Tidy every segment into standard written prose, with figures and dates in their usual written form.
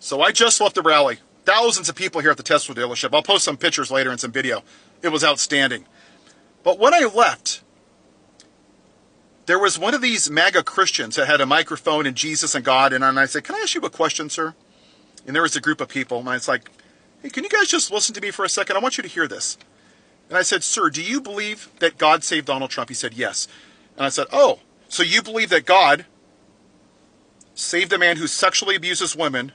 So I just left the rally. Thousands of people here at the Tesla dealership. I'll post some pictures later and some video. It was outstanding. But when I left, there was one of these MAGA Christians that had a microphone and Jesus and God. And I said, can I ask you a question, sir? And there was a group of people. And it's like, hey, can you guys just listen to me for a second? I want you to hear this. And I said, sir, do you believe that God saved Donald Trump? He said, yes. And I said, oh, so you believe that God saved a man who sexually abuses women,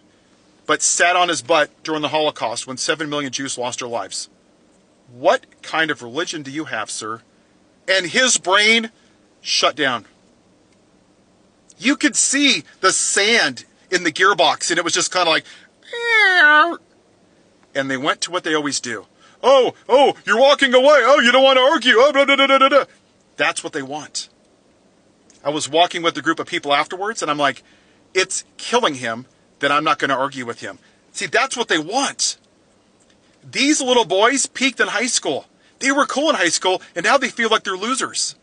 but sat on his butt during the Holocaust when 7 million Jews lost their lives? What kind of religion do you have, sir? And his brain shut down. You could see the sand in the gearbox, and it was just kind of like, and they went to what they always do. Oh, you're walking away. Oh, you don't want to argue. Oh, blah, blah, blah, blah, blah. That's what they want. I was walking with a group of people afterwards, and I'm like, it's killing him that I'm not going to argue with him. See, that's what they want. These little boys peaked in high school. They were cool in high school, and now they feel like they're losers.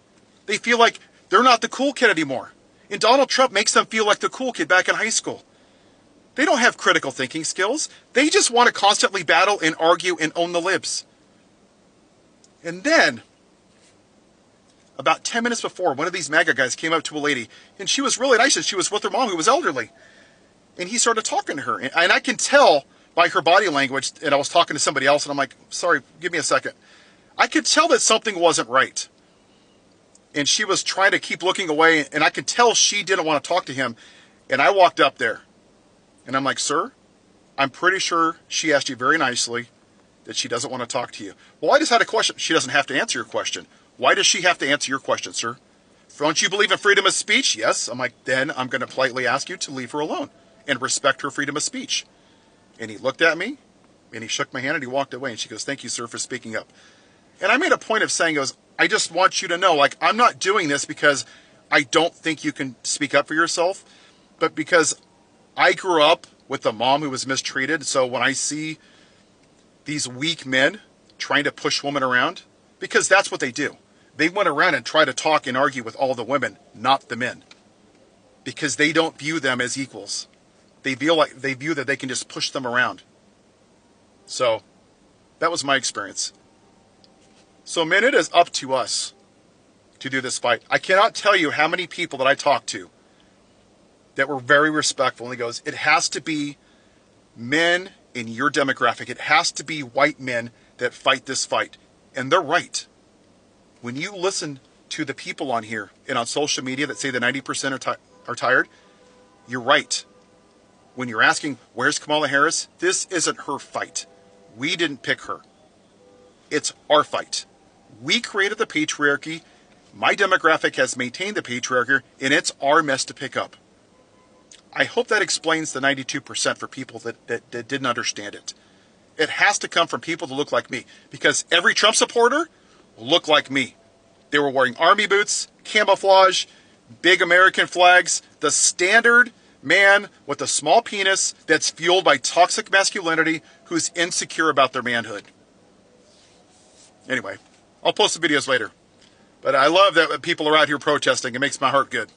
They feel like they're not the cool kid anymore. And Donald Trump makes them feel like the cool kid back in high school. They don't have critical thinking skills. They just want to constantly battle and argue and own the libs. And then, about 10 minutes before, one of these MAGA guys came up to a lady, and she was really nice, and she was with her mom who was elderly. And he started talking to her. And I can tell by her body language, and I was talking to somebody else, and I'm like, sorry, give me a second. I could tell that something wasn't right. And she was trying to keep looking away, and I could tell she didn't want to talk to him. And I walked up there, and I'm like, sir, I'm pretty sure she asked you very nicely that she doesn't want to talk to you. Well, I just had a question. She doesn't have to answer your question. Why does she have to answer your question, sir? Don't you believe in freedom of speech? Yes. I'm like, then I'm going to politely ask you to leave her alone and respect her freedom of speech. And he looked at me, and he shook my hand, and he walked away. And she goes, thank you, sir, for speaking up. And I made a point of saying, I just want you to know, like, I'm not doing this because I don't think you can speak up for yourself, but because I grew up with a mom who was mistreated. So when I see these weak men trying to push women around, because that's what they do. They went around and try to talk and argue with all the women, not the men, because they don't view them as equals. They view that they can just push them around. So that was my experience. So men, it is up to us to do this fight. I cannot tell you how many people that I talked to that were very respectful. And he goes, it has to be men in your demographic. It has to be white men that fight this fight. And they're right. When you listen to the people on here and on social media that say the 90% are tired, you're right. When you're asking, where's Kamala Harris? This isn't her fight. We didn't pick her. It's our fight. We created the patriarchy. My demographic has maintained the patriarchy, and it's our mess to pick up. I hope that explains the 92% for people that didn't understand it. It has to come from people that look like me, because every Trump supporter looked like me. They were wearing army boots, camouflage, big American flags, the standard man with a small penis that's fueled by toxic masculinity who's insecure about their manhood. Anyway, I'll post the videos later. But I love that people are out here protesting. It makes my heart good.